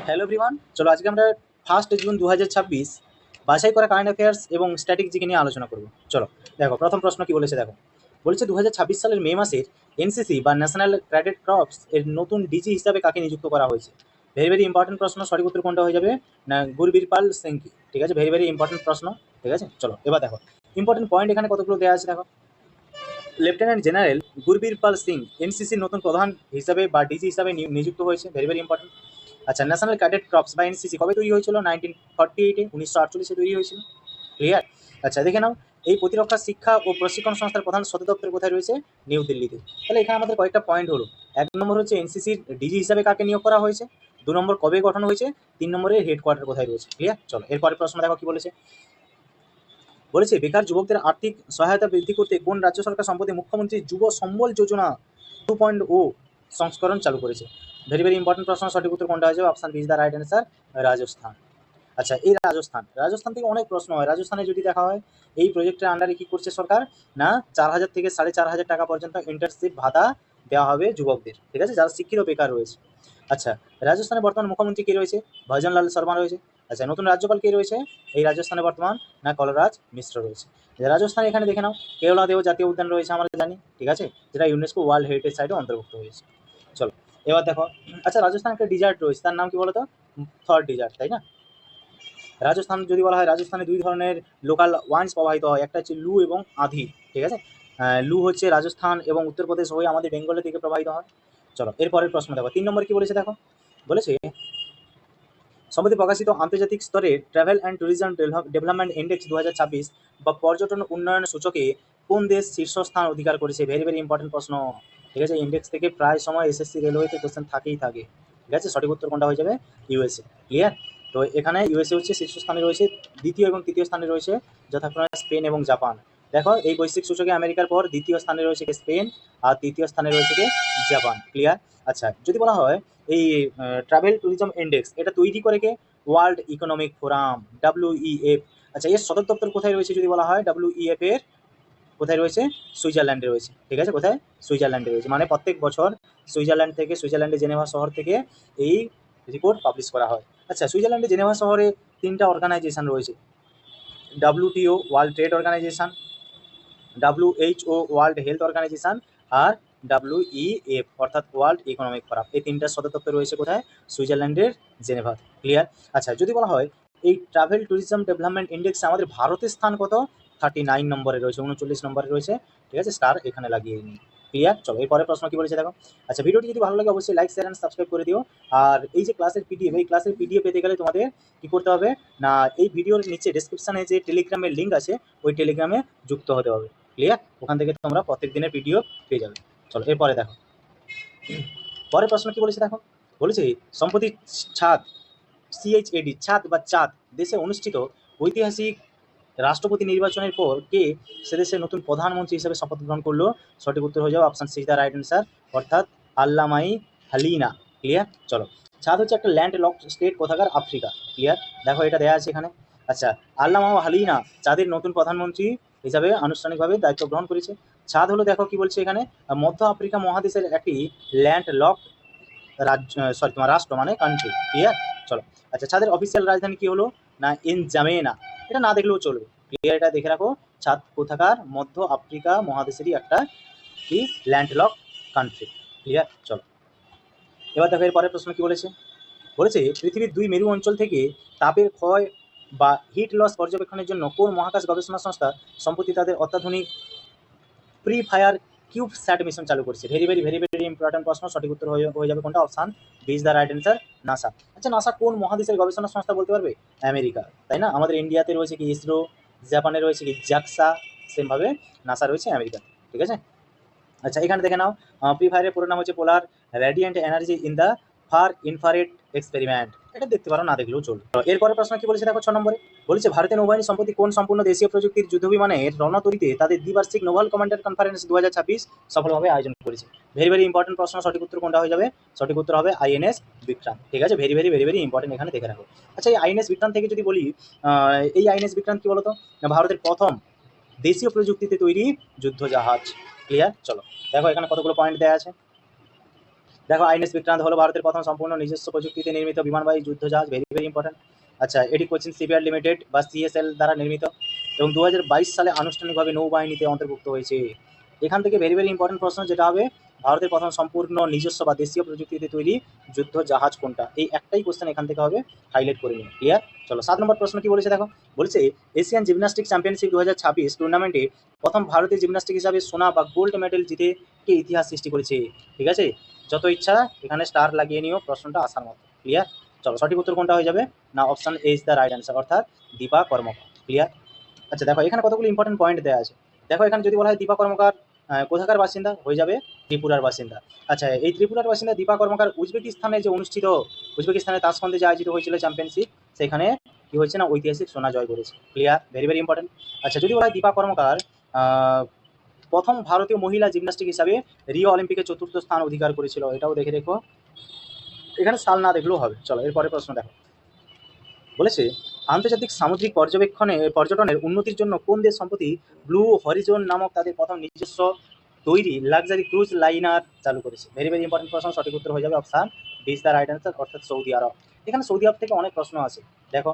Hello everyone, চলো আজকে আমরা 1 জুন 2026 বাছাই করা কারেন্ট অ্যাফেয়ার্স এবং স্ট্র্যাটেজিকে নিয়ে আলোচনা করব। চলো দেখো, প্রথম প্রশ্ন কি বলেছে দেখো। বলেছে 2026 সালের মে মাসের এনসিসি বা ন্যাশনাল ক্যাডেট ক্রপস এর নতুন ডিজি হিসাবে কাকে নিযুক্ত করা হয়েছে। ভেরি ভেরি ইম্পর্টেন্ট প্রশ্ন। সঠিক উত্তর কোনটা হয়ে যাবে না, গুরবীরপাল সিংকে। ঠিক আছে, ভেরি ভেরি ইম্পর্টেন্ট প্রশ্ন। ঠিক আছে, চলো এবার দেখো ইম্পর্টেন্ট পয়েন্ট এখানে কতগুলো দেওয়া আছে দেখো। লেফটেন্যান্ট জেনারেল গুরবীরপাল সিং এনসিসির নতুন প্রধান হিসাবে বা ডিজি হিসাবে নিযুক্ত হয়েছে। Very very important. আচ্ছা, ন্যাশনাল ক্যাডেট ক্রপস বা এনসিসি কবে তৈরি হয়েছিল? 1948-এ, 1948 তৈরি হয়েছিল। ক্লিয়ার? আচ্ছা, দেখে নাও এই প্রতিরক্ষা শিক্ষা ও প্রশিক্ষণ সংস্থার প্রধান সদর দপ্তর কোথায় রয়েছে? নিউ দিল্লিতে। তাহলে এখানে আমাদের কয়েকটা পয়েন্ট হলো। 1 নম্বর হচ্ছে এনসিসির ডিজি হিসাবে কাকে নিয়োগ করা হয়েছে। 2 নম্বর কবে গঠন হয়েছে। 3 নম্বরে হেডকোয়ার্টার কোথায় রয়েছে। ক্লিয়ার? চলো এরপরে প্রশ্ন দেখো কি বলেছে। বলেছে বেকার যুবকদের আর্থিক সহায়তা বৃদ্ধি করতে কোন রাজ্য সরকার সম্প্রতি মুখ্যমন্ত্রী যুব সম্বল যোজনা 2.0 সংস্করণ চালু করেছে। ভেরি ভেরি ইম্পর্টেন্ট প্রশ্ন। সঠিক উত্তর কোনটা হয়ে যাবে? Option B is the right answer, Rajasthan. আচ্ছা, এই রাজস্থান থেকে অনেক প্রশ্ন হয়। রাজস্থানে যদি দেখা হয় এই প্রজেক্টের আন্ডারে কি করছে সরকার না, 4,000 থেকে 4,500 টাকা পর্যন্ত ইন্টার্নশিপ ভাতা দেওয়া হবে যুবকদের। ঠিক আছে, যারা শিক্ষিত বেকার রয়েছে। আচ্ছা, রাজস্থানে বর্তমান মুখ্যমন্ত্রী কে রয়েছে? ভজনলাল শর্মা রয়েছে। আচ্ছা, নতুন রাজ্যপাল কে রয়েছে এই রাজস্থানে বর্তমান? না, কলরাজ মিশ্র রয়েছে। রাজস্থান এখানে দেখে নাও কেওলাদেও জাতীয় উদ্যান রয়েছে আমরা জানি। ঠিক আছে, যেটা ইউনেস্কো ওয়ার্ল্ড হেরিটেজ সাইটে অন্তর্ভুক্ত হয়েছে। চলো এবার দেখো। আচ্ছা, রাজস্থান একটা ডিজার্ট রয়েছে, তার নাম কি বলতো? থর ডিজার্ট, তাই না? রাজস্থান যদি বলা হয়, রাজস্থানে 2 ধরনের লোকাল ওয়াইন্স প্রবাহিত হয়, একটা হচ্ছে লু এবং আধি। ঠিক আছে, লু হচ্ছে রাজস্থান এবং উত্তরপ্রদেশ হয়ে আমাদের বেঙ্গলের দিকে প্রবাহিত হয়। চলো এরপরের প্রশ্ন দেখো। 3 নম্বর কি বলেছে দেখো। বলেছে সম্প্রতি প্রকাশিত আন্তর্জাতিক স্তরে travel and tourism development index 2026 বা পর্যটন উন্নয়ন সূচকে কোন দেশ শীর্ষস্থান অধিকার করেছে। ভেরি ভেরি ইম্পর্টেন্ট প্রশ্ন। ঠিক আছে, ইন্ডেক্স থেকে প্রায় সময় এসএসসি রেলওয়েতে কোশ্চেন থাকেই থাকে। ঠিক আছে, সঠিক উত্তর কোনটা হয়ে যাবে? ইউএসএ। ক্লিয়ার? তো এখানে ইউএসএ হচ্ছে শীর্ষস্থানে রয়েছে। দ্বিতীয় এবং তৃতীয় স্থানে রয়েছে যথাক্রমে স্পেন এবং জাপান। দেখো এই বৈশ্বিক সূচকে আমেরিকার পর দ্বিতীয় স্থানে রয়েছে স্পেন আর তৃতীয় স্থানে রয়েছে জাপান। ক্লিয়ার? আচ্ছা, যদি বলা হয় এই ট্রাভেল ট্যুরিজম ইন্ডেক্স এটা তৈরি করে কে? World economic forum, WEF। আচ্ছা, এর সদর দপ্তর কোথায় রয়েছে যদি বলা হয়? WEF এর কোথায় রয়েছে? সুইজারল্যান্ডে রয়েছে। ঠিক আছে, কোথায়? সুইজারল্যান্ডে রয়েছে। মানে প্রত্যেক বছর সুইজারল্যান্ডের জেনেভা শহর থেকে এই রিপোর্ট পাবলিশ করা হয়। আচ্ছা, সুইজারল্যান্ডের জেনেভা শহরে 3টা অর্গানাইজেশন রয়েছে। WTO world trade organisation, WHO world health organisation আর WEF অর্থাৎ ওয়ার্ল্ড ইকোনমিক ফোরাম। এই 3টার সদর দপ্তর রয়েছে কোথায়? সুইজারল্যান্ডের জেনেভা। ক্লিয়ার? আচ্ছা, যদি বলা হয় এই ট্রাভেল ট্যুরিজম ডেভেলপমেন্ট ইন্ডেক্সে আমাদের ভারতের স্থান কত? 39 নম্বরে রয়েছে, 39 নম্বরে রয়েছে। ঠিক আছে, স্টার এখানে লাগিয়ে নিই। ক্লিয়ার? চলো এরপরে প্রশ্ন কি বলেছে দেখো। আচ্ছা, ভিডিওটি যদি ভালো লাগে অবশ্যই লাইক শেয়ার এন্ড সাবস্ক্রাইব করে দিও। আর এই যে ক্লাসের পিডিএফ, এই ক্লাসের পিডিএফ পেতে গেলে তোমাদের কি করতে হবে না, এই ভিডিওর নিচে ডেসক্রিপশনে যে টেলিগ্রামের লিঙ্ক আছে ওই টেলিগ্রামে যুক্ত হতে হবে। ক্লিয়ার? ওখান থেকে তোমরা প্রত্যেক দিনের ভিডিও পেয়ে যাবে। চলো এরপরে দেখো, পরের প্রশ্ন কি বলেছে দেখো। বলেছে সম্প্রতি ছাদ, CHAD, ছাদ বা চাঁদ দেশে অনুষ্ঠিত ঐতিহাসিক রাষ্ট্রপতি নির্বাচনের পর কে সে দেশের নতুন প্রধানমন্ত্রী হিসেবে শপথ গ্রহণ করলো। সঠিক উত্তর হয়ে যাবে option C the right answer, অর্থাৎ আল্লামাই হালিনা। ক্লিয়ার? চলো, ছাদ হচ্ছে একটা ল্যান্ড লক স্টেট কোথাকার? আফ্রিকা। ক্লিয়ার? দেখো এটা দেয়া আছে এখানে। আচ্ছা, আল্লামা হালিনা চাঁদের নতুন প্রধানমন্ত্রী হিসাবে আনুষ্ঠানিকভাবে দায়িত্ব গ্রহণ করেছে। ছাদ হলো, দেখো কি বলছে এখানে, মধ্য আফ্রিকা মহাদেশের একটি ল্যান্ড লক তোমার রাষ্ট্র, মানে কান্ট্রি। ক্লিয়ার? চলো, আচ্ছা, ছাদের অফিসিয়াল রাজধানী কি হলো না, জামেনা। এটা না দেখলেও চলবে। ক্লিয়ার? এটা দেখে রাখো, ছাদ কোথাকার? মধ্য আফ্রিকা মহাদেশেরই একটা কি ল্যান্ডলক কান্ট্রি। ক্লিয়ার? চলো এবার দেখো এর পরের প্রশ্ন কি বলেছে। বলেছে পৃথিবীর 2 মেরু অঞ্চল থেকে তাপের ক্ষয় বা হিট লস পর্যবেক্ষণের জন্য কোন মহাকাশ গবেষণা সংস্থা সম্প্রতি তাদের অত্যাধুনিক PREFIRE CubeSat mission চালু করছে। Very very very very important প্রশ্ন। সঠিক উত্তর হয়ে যাবে কোনটা? Option B is the right answer, NASA. আচ্ছা, নাসা কোন মহাদেশের গবেষণা সংস্থা বলতে পারবে? আমেরিকা, তাই না? আমাদের ইন্ডিয়াতে রয়েছে কি ইসরো, জাপানে রয়েছে কি জাক্সা, সেমভাবে নাসা রয়েছে আমেরিকা। ঠিক আছে? আচ্ছা, এখানে দেখে নাও প্রি ফায়ারের পুরো নাম হচ্ছে polar radiant energy in the far infrared experiment. এটা দেখতে পারো, না দেখলেও চলবে। এরপরে প্রশ্ন কি বলেছে দেখো 6 নম্বরে। বলেছে ভারতীয় নৌবাহিনী সম্প্রতি কোন সম্পূর্ণ দেশীয় প্রযুক্তির যুদ্ধবিমানের রণতরীতে তাদের দ্বিবার্ষিক নোভাল কমান্ডার কনফারেন্স 2026 সফলভাবে আয়োজন করেছে। ভেরি ভেরি ইম্পর্টেন্ট প্রশ্ন। সঠিক উত্তর কোনটা হয়ে যাবে? সঠিক উত্তর হবে INS বিক্রান্ত। ঠিক আছে, very very very very important, এখানে দেখে রাখো। আচ্ছা, এই INS বিক্রান্ত থেকে যদি বলি, এই INS বিক্রান্ত কি বলতো না, ভারতের প্রথম দেশীয় প্রযুক্তিতে তৈরি যুদ্ধ জাহাজ। ক্লিয়ার? চলো দেখো এখানে কতগুলো পয়েন্ট দেওয়া আছে। দেখো আইএনএস বিক্রান্ত হলো ভারতের প্রথম সম্পূর্ণ নিজস্ব প্রযুক্তিতে নির্মিত বিমানবাহী যুদ্ধজাহাজ, ভেরি ভেরি ইম্পর্টেন্ট। আচ্ছা, এটি কোচিন শিপইয়ার্ড লিমিটেড বা সিএসএল দ্বারা নির্মিত এবং 2022 সালে আনুষ্ঠানিকভাবে নৌবাহিনীতে অন্তর্ভুক্ত হয়েছে। এখান থেকে ভেরি ভেরি ইম্পর্টেন্ট প্রশ্ন যেটা হবে, ভারতের প্রথম সম্পূর্ণ নিজস্ব বা দেশীয় প্রযুক্তিতে তৈরি যুদ্ধ জাহাজ কোনটা, এই একটাই কোশ্চেন এখান থেকে হবে, হাইলাইট করে নিন। ক্লিয়ার? চলো 7 নম্বর প্রশ্ন কি বলেছে দেখো, বলছে এশিয়ান জিমন্যাস্টিক চ্যাম্পিয়নশিপ 2026 টুর্নামেন্টে প্রথম ভারতীয় জিমন্যাস্টিক হিসাবে সোনা বা গোল্ড মেডেল জিতে কে ইতিহাস সৃষ্টি করেছে। ঠিক আছে, যত ইচ্ছা এখানে স্টার লাগিয়ে নিও প্রশ্নটা আসার মতো। ক্লিয়ার? চলো সঠিক উত্তর কোনটা হয়ে যাবে না, option A is the right answer, অর্থাৎ দীপা কর্মকার। ক্লিয়ার? আচ্ছা দেখো এখানে কতগুলো ইম্পর্টেন্ট পয়েন্ট দেওয়া আছে। দেখো এখানে যদি বলা হয় দীপা কর্মকার কোথাকার বাসিন্দা, হয়ে যাবে ত্রিপুরার বাসিন্দা। আচ্ছা, এই ত্রিপুরার বাসিন্দা দীপা কর্মকার উজবেকিস্তানে যে অনুষ্ঠিত, উজবেকিস্তানের তাসখন্দে যে আয়োজিত হয়েছিল চ্যাম্পিয়নশিপ, সেখানে কি হয়েছে না, ঐতিহাসিক সোনা জয় করেছে। ক্লিয়ার? Very very important. আচ্ছা, যদি বলা হয় দীপা কর্মকার প্রথম ভারতীয় মহিলা জিমন্যাস্টিক হিসাবে রিও অলিম্পিকে 4র্থ স্থান অধিকার করেছিল, এটাও দেখে রেখো, এখানে সাল না দেখলেও হবে। চলো এরপরে প্রশ্ন দেখো, বলেছে আন্তর্জাতিক সামুদ্রিক পর্যটনের উন্নতির জন্য কোন দেশ সম্প্রতি ব্লু হরিজোন নামক তাদের প্রথম নিজস্ব তৈরি লাক্সারি ক্রুজ লাইনার চালু করেছে। ভেরি ভেরি ইম্পর্টেন্ট প্রশ্ন, সঠিক উত্তর হয়ে যাবে option B is the right answer, অর্থাৎ সৌদি আরব। এখানে সৌদি আরব থেকে অনেক প্রশ্ন আছে। দেখো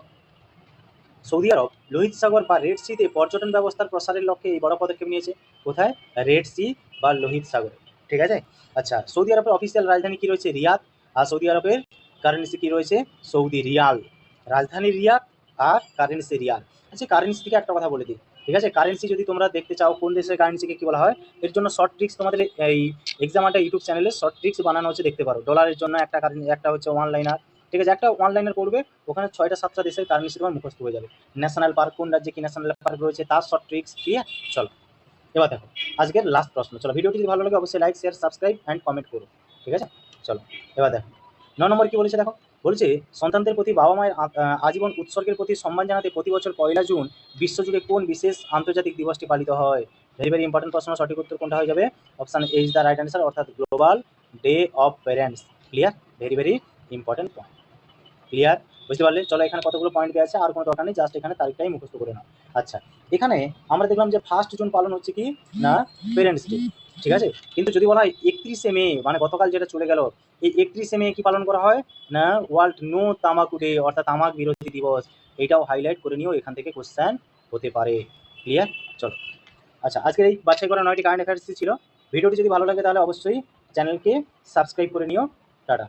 সৌদি আরব লোহিত সাগর বা রেড সিতে পর্যটন ব্যবস্থার প্রসারের লক্ষ্যে এই বড় পদক্ষেপ নিয়েছে। কোথায়? রেড সি বা লোহিত সাগরে। ঠিক আছে। আচ্ছা, সৌদি আরবের অফিসিয়াল রাজধানী কি রয়েছে? রিয়াদ। আর সৌদি আরবের কারেন্সি কি রয়েছে? Saudi Real. রাজধানী রিয়াদ আর কারেন্সি রিয়াল। আচ্ছা, কারেন্সি থেকে একটা কথা বলে দিই। ঠিক আছে, কারেন্সি যদি তোমরা দেখতে চাও কোন দেশের কারেন্সিকে কি বলা হয়, এর জন্য শর্ট ট্রিক্স তোমাদের এই এক্সাম আড্ডা ইউটিউব চ্যানেলে শর্ট ট্রিক্স বানানো হচ্ছে, দেখতে পারো। ডলারের জন্য একটা হচ্ছে ওয়ান লাইনার। ঠিক আছে, একটা ওয়ান লাইনার করবে, ওখানে 6টা 7টা দেশের কারেন্সি তোমার মুখস্থ হয়ে যাবে। ন্যাশনাল পার্ক কোন রাজ্যে কি ন্যাশনাল পার্ক রয়েছে তার শর্ট ট্রিক্স। ক্লিয়ার? চলো এবার দেখো আজকের লাস্ট প্রশ্ন। চলো ভিডিওটি যদি ভালো লাগে অবশ্যই like share subscribe and comment করো। ঠিক আছে, চলো এবার দেখো 9 নম্বর কি বলেছে দেখো, বলছে সন্তানদের প্রতি বাবা মায়ের আজীবন উৎসর্গের প্রতি সম্মান জানাতে প্রতি বছর 1 জুন বিশ্বজুড়ে কোন বিশেষ আন্তর্জাতিক দিবসটি পালিত হয়। ভেরি ভেরি ইম্পর্টেন্ট প্রশ্ন, সঠিক উত্তর কোনটা হয়ে যাবে? Option A is the right answer, অর্থাৎ global day of parents. Clear? Very very important point. Clear? বুঝতে পারলে? চলো এখানে কতগুলো পয়েন্ট দেওয়া আছে, আর কোনো দরকার নেই, জাস্ট এখানে তারিখটাই মুখস্থ করে নাও। আচ্ছা, এখানে আমরা দেখলাম যে 1 জুন পালন হচ্ছে কি না, পেরেন্টস ডে। ঠিক আছে, কিন্তু যদি বলা হয় 31শে মে, মানে গতকাল যেটা চলে গেল, এই 31শে মে কি পালন করা হয় না, ওয়ার্ল্ড নো তামাকু ডে, অর্থাৎ তামাক বিরোধী দিবস। এইটাও হাইলাইট করে নিও, এখান থেকে কোশ্চেন হতে পারে। ক্লিয়ার? চলো আচ্ছা, আজকের এই বাছাই করা 9টি কারেন্ট অ্যাফেয়ার্স ছিল। ভিডিওটি যদি ভালো লাগে তাহলে অবশ্যই চ্যানেলকে সাবস্ক্রাইব করে নিও। টাটা।